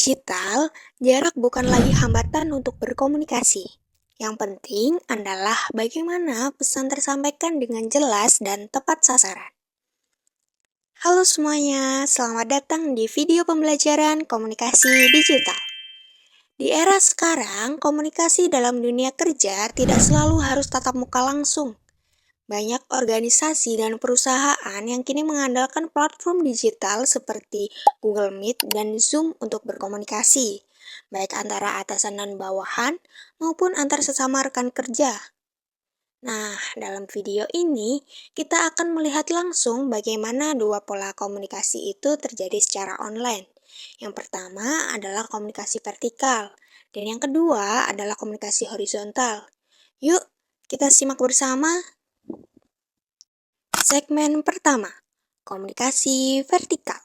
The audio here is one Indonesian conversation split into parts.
digital, jarak bukan lagi hambatan untuk berkomunikasi. Yang penting adalah bagaimana pesan tersampaikan dengan jelas dan tepat sasaran. Halo semuanya, selamat datang di video pembelajaran komunikasi digital. Di era sekarang, komunikasi dalam dunia kerja tidak selalu harus tatap muka langsung. Banyak organisasi dan perusahaan yang kini mengandalkan platform digital seperti Google Meet dan Zoom untuk berkomunikasi, baik antara atasan dan bawahan maupun antar sesama rekan kerja. Nah, dalam video ini kita akan melihat langsung bagaimana dua pola komunikasi itu terjadi secara online. Yang pertama adalah komunikasi vertikal, dan yang kedua adalah komunikasi horizontal. Yuk, kita simak bersama. Segmen pertama, komunikasi vertikal.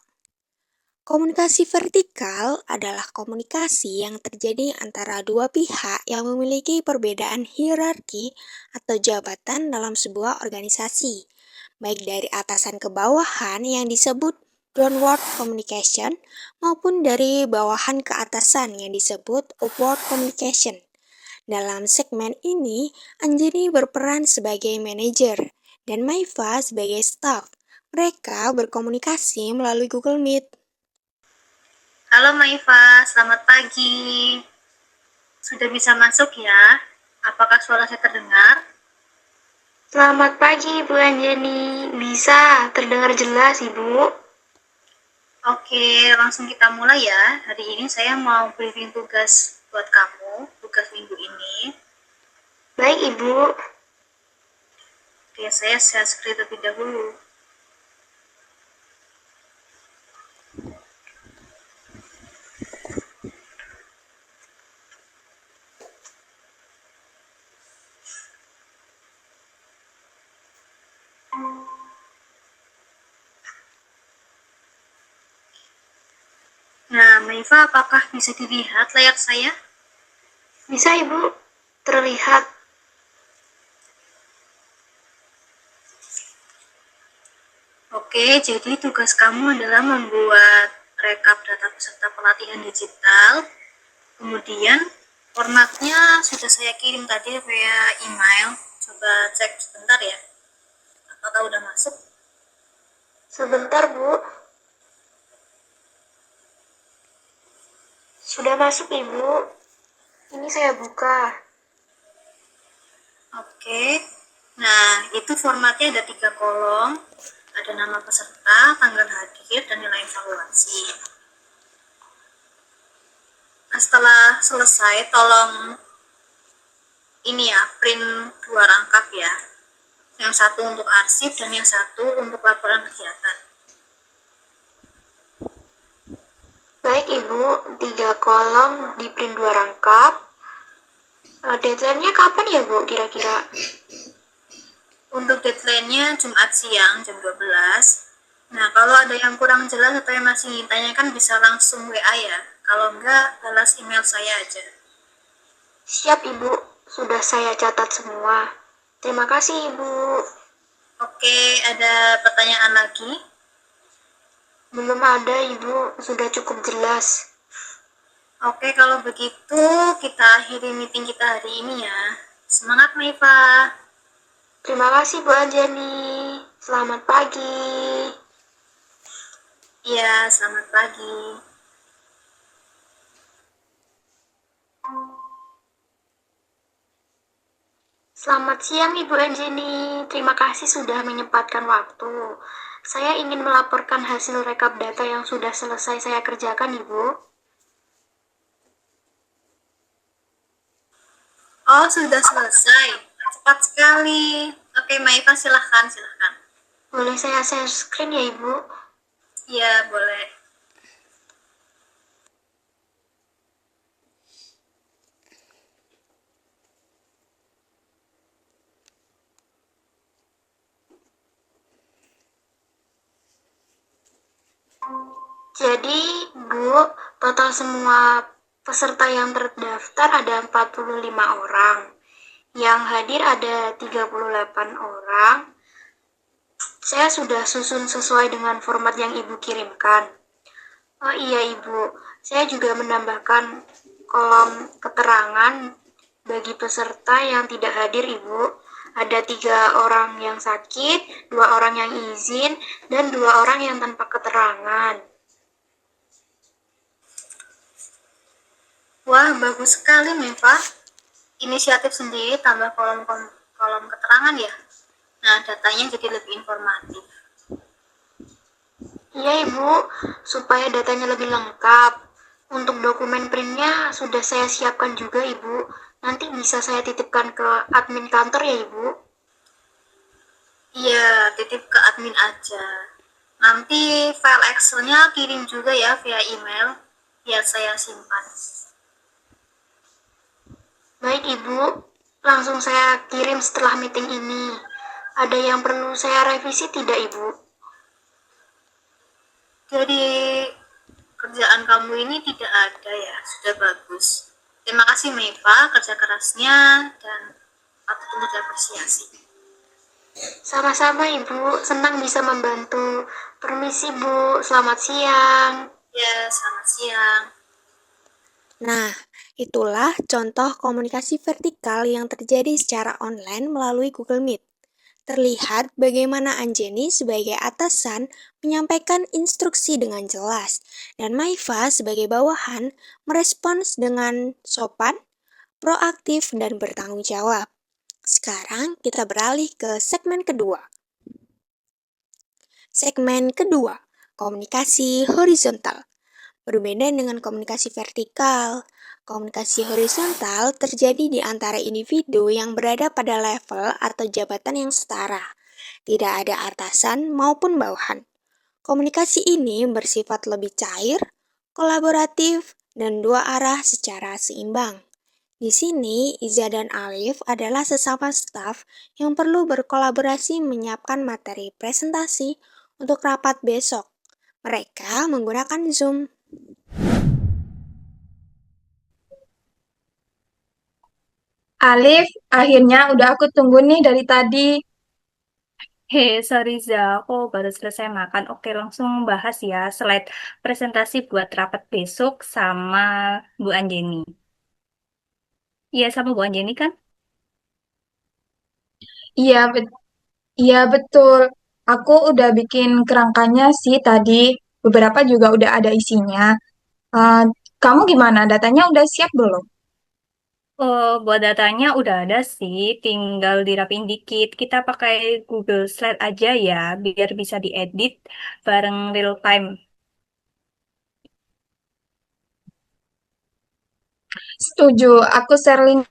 Komunikasi vertikal adalah komunikasi yang terjadi antara dua pihak yang memiliki perbedaan hierarki atau jabatan dalam sebuah organisasi, baik dari atasan ke bawahan yang disebut downward communication maupun dari bawahan ke atasan yang disebut upward communication. Dalam segmen ini, Anjani berperan sebagai manajer dan Maifa sebagai staff. Mereka berkomunikasi melalui Google Meet. Halo Maifa, selamat pagi. Sudah bisa masuk ya? Apakah suara saya terdengar? Selamat pagi Ibu Anjani, bisa terdengar jelas Ibu? Oke, langsung kita mulai ya. Hari ini saya mau briefing tugas buat kamu, tugas minggu ini. Baik Ibu. Oke, saya share screen terlebih dahulu. Nah, Maifa, apakah bisa dilihat layar saya? Bisa Ibu, terlihat. Oke, jadi tugas kamu adalah membuat rekap data peserta pelatihan digital. Kemudian formatnya sudah saya kirim tadi via email. Coba cek sebentar ya. Apakah udah masuk? Sebentar Bu. Sudah masuk Ibu. Ini saya buka. Oke. Nah, itu formatnya ada 3 kolom. Ada nama peserta, tanggal hadir, dan nilai evaluasi. Nah, setelah selesai, tolong ini ya, print 2 rangkap ya. Yang satu untuk arsip dan yang satu untuk laporan kegiatan. Baik Ibu, 3 kolom di print 2 rangkap. Deadline-nya kapan ya Bu kira-kira? Untuk deadline-nya Jumat siang jam 12. Nah, kalau ada yang kurang jelas atau yang masih ingin tanyakan bisa langsung WA ya. Kalau enggak, balas email saya aja. Siap Ibu, sudah saya catat semua. Terima kasih Ibu. Oke, ada pertanyaan lagi? Belum ada Ibu, sudah cukup jelas. Oke, kalau begitu kita akhiri meeting kita hari ini ya. Semangat Maifa. Terima kasih Bu Anjani. Selamat pagi. Iya, selamat pagi. Selamat siang Ibu Anjani, terima kasih sudah menyempatkan waktu. Saya ingin melaporkan hasil rekap data yang sudah selesai saya kerjakan Ibu. Oh, sudah selesai. Cepat sekali. Oke, Maifa silahkan. Boleh saya share screen ya Ibu? Iya, boleh. Jadi Bu, total semua peserta yang terdaftar ada 45 orang. Yang hadir ada 38 orang. Saya sudah susun sesuai dengan format yang Ibu kirimkan. Oh iya Ibu, saya juga menambahkan kolom keterangan bagi peserta yang tidak hadir Ibu. Ada 3 orang yang sakit, 2 orang yang izin, dan 2 orang yang tanpa keterangan. Wah, bagus sekali, Meva. Inisiatif sendiri tambah kolom keterangan ya. Nah, datanya jadi lebih informatif. Iya Ibu, supaya datanya lebih lengkap. Untuk dokumen printnya sudah saya siapkan juga Ibu. Nanti bisa saya titipkan ke admin kantor ya Ibu. Iya, titip ke admin aja. Nanti file Excel-nya kirim juga ya via email, biar saya simpan. Baik Ibu, langsung saya kirim setelah meeting ini. Ada yang perlu saya revisi tidak Ibu? Jadi, kerjaan kamu ini tidak ada ya, sudah bagus. Terima kasih Meva, kerja kerasnya, dan patut untuk diapresiasi. Sama-sama Ibu, senang bisa membantu. Permisi Bu, selamat siang. Ya, selamat siang. Nah, itulah contoh komunikasi vertikal yang terjadi secara online melalui Google Meet. Terlihat bagaimana Anjani sebagai atasan menyampaikan instruksi dengan jelas, dan Maifa sebagai bawahan merespons dengan sopan, proaktif, dan bertanggung jawab. Sekarang kita beralih ke segmen kedua. Segmen kedua, komunikasi horizontal. Berbeda dengan komunikasi vertikal, komunikasi horizontal terjadi di antara individu yang berada pada level atau jabatan yang setara. Tidak ada atasan maupun bawahan. Komunikasi ini bersifat lebih cair, kolaboratif, dan dua arah secara seimbang. Di sini, Iza dan Alif adalah sesama staf yang perlu berkolaborasi menyiapkan materi presentasi untuk rapat besok. Mereka menggunakan Zoom. Alif, akhirnya udah aku tunggu nih dari tadi. Hei, sorry Za, aku baru selesai makan. Oke, langsung bahas ya slide presentasi buat rapat besok sama Bu Anjeni. Iya, sama Bu Anjeni kan? Iya, iya betul. Aku udah bikin kerangkanya sih tadi. Beberapa juga udah ada isinya. Eh, Kamu gimana? Datanya udah siap belum? Oh, buat datanya udah ada sih, tinggal dirapin dikit. Kita pakai Google Slide aja ya, biar bisa diedit bareng real time. Setuju. Aku share linknya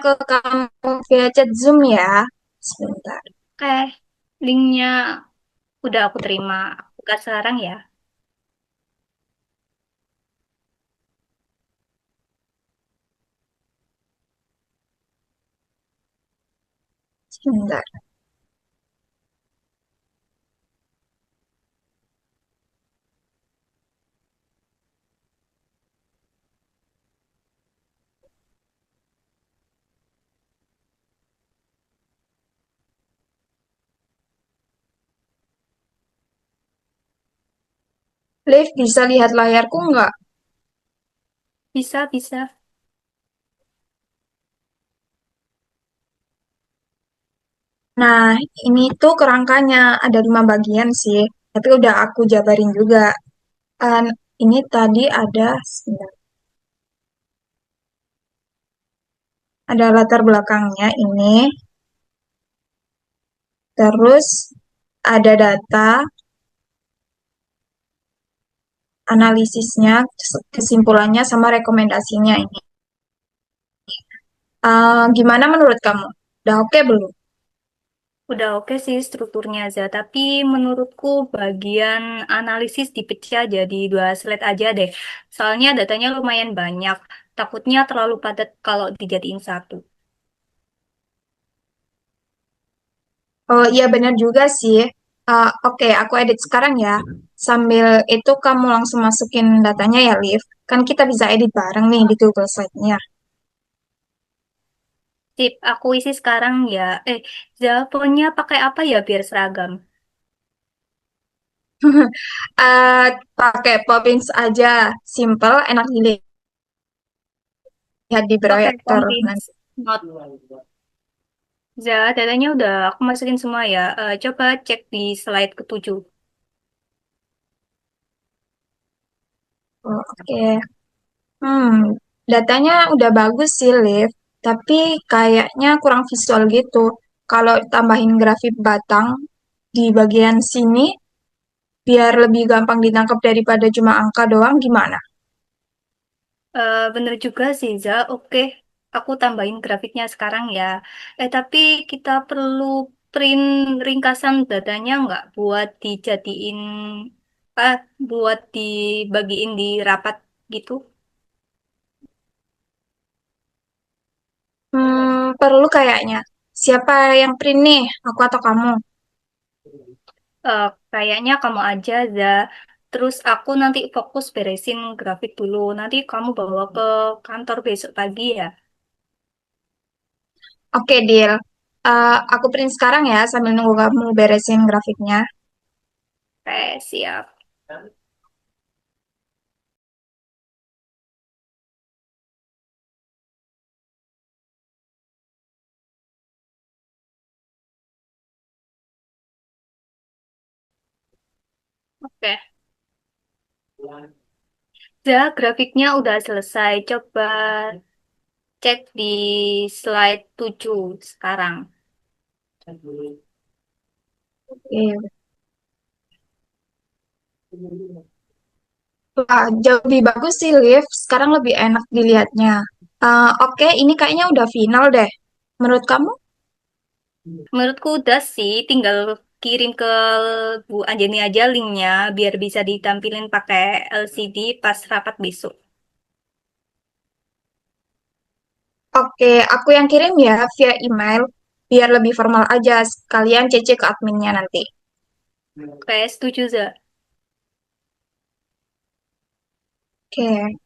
ke kamu via chat Zoom ya. Sebentar. Oke, linknya udah aku terima. Aku buka sekarang ya. Sebentar. Liv, bisa lihat layarku nggak? Bisa, bisa. Nah, ini tuh kerangkanya ada 5 bagian sih. Tapi udah aku jabarin juga. Eh, ini tadi sebentar. Ada latar belakangnya ini. Terus ada data, analisisnya, kesimpulannya, sama rekomendasinya ini. Gimana menurut kamu? Udah oke belum? Udah oke sih strukturnya Za, tapi menurutku bagian analisis dipecah jadi 2 slide aja deh. Soalnya datanya lumayan banyak, takutnya terlalu padat kalau dijadiin satu. Oh iya benar juga sih. Oke, aku edit sekarang ya. Sambil itu kamu langsung masukin datanya ya, Liv. Kan kita bisa edit bareng nih di Google Slide-nya. Sip, aku isi sekarang ya. Za, fontnya pakai apa ya biar seragam? Pakai Poppins aja, simple, enak dilihat di Oke, proyektor Pompins. nanti. Not. Ya, datanya udah aku masukin semua ya. Coba cek di slide ketujuh. Oh, oke. Datanya udah bagus sih, Liv. Tapi kayaknya kurang visual gitu. Kalau tambahin grafik batang di bagian sini, biar lebih gampang ditangkap daripada cuma angka doang, gimana? Bener juga sih, Za. Oke, aku tambahin grafiknya sekarang ya. Tapi kita perlu print ringkasan datanya nggak buat dijadiin, buat dibagiin di rapat gitu. Perlu kayaknya. Siapa yang print nih? Aku atau kamu? Kayaknya kamu aja, Za. Terus aku nanti fokus beresin grafik dulu. Nanti kamu bawa ke kantor besok pagi ya. Oke, deal. Aku print sekarang ya, sambil nunggu kamu beresin grafiknya. Siap. Oke. Za, grafiknya udah selesai. Coba cek di slide 7 sekarang. Oke. Jauh lebih bagus sih, Liv. Sekarang lebih enak dilihatnya. Oke, ini kayaknya udah final deh. Menurut kamu? Menurutku udah sih, tinggal kirim ke Bu Anjani aja linknya biar bisa ditampilin pakai LCD pas rapat besok. Oke, aku yang kirim ya via email. Biar lebih formal aja. Kalian CC ke adminnya nanti. Setuju, Za. Oke.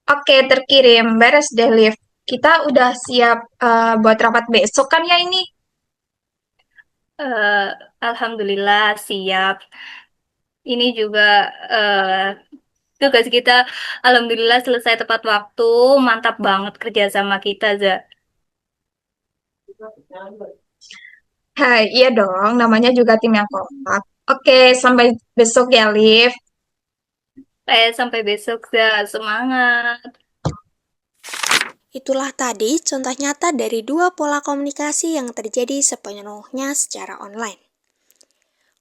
Oke, terkirim. Beres deh, Liv. Kita udah siap buat rapat besok kan ya ini? Eh, Alhamdulillah siap. Ini juga tugas kita, Alhamdulillah selesai tepat waktu. Mantap banget kerja sama kita, Za. Hai, iya dong. Namanya juga tim yang kompak. Oke, sampai besok ya, Liv. Sampai besok, Za. Semangat. Itulah tadi contoh nyata dari dua pola komunikasi yang terjadi sepenuhnya secara online.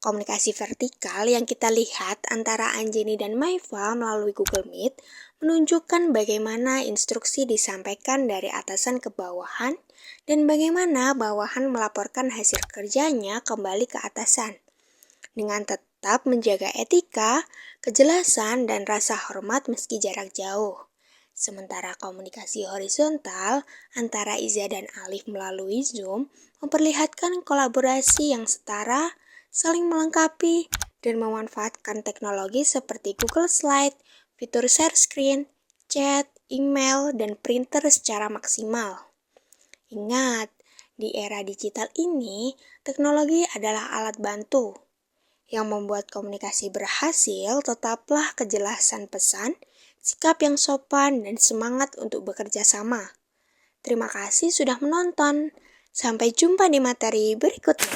Komunikasi vertikal yang kita lihat antara Anjani dan Maifa melalui Google Meet menunjukkan bagaimana instruksi disampaikan dari atasan ke bawahan dan bagaimana bawahan melaporkan hasil kerjanya kembali ke atasan. Dengan tetap menjaga etika, kejelasan, dan rasa hormat meski jarak jauh. Sementara komunikasi horizontal antara Iza dan Alif melalui Zoom memperlihatkan kolaborasi yang setara, saling melengkapi, dan memanfaatkan teknologi seperti Google Slide, fitur share screen, chat, email, dan printer secara maksimal. Ingat, di era digital ini, teknologi adalah alat bantu. Yang membuat komunikasi berhasil tetaplah kejelasan pesan, sikap yang sopan, dan semangat untuk bekerja sama. Terima kasih sudah menonton. Sampai jumpa di materi berikutnya.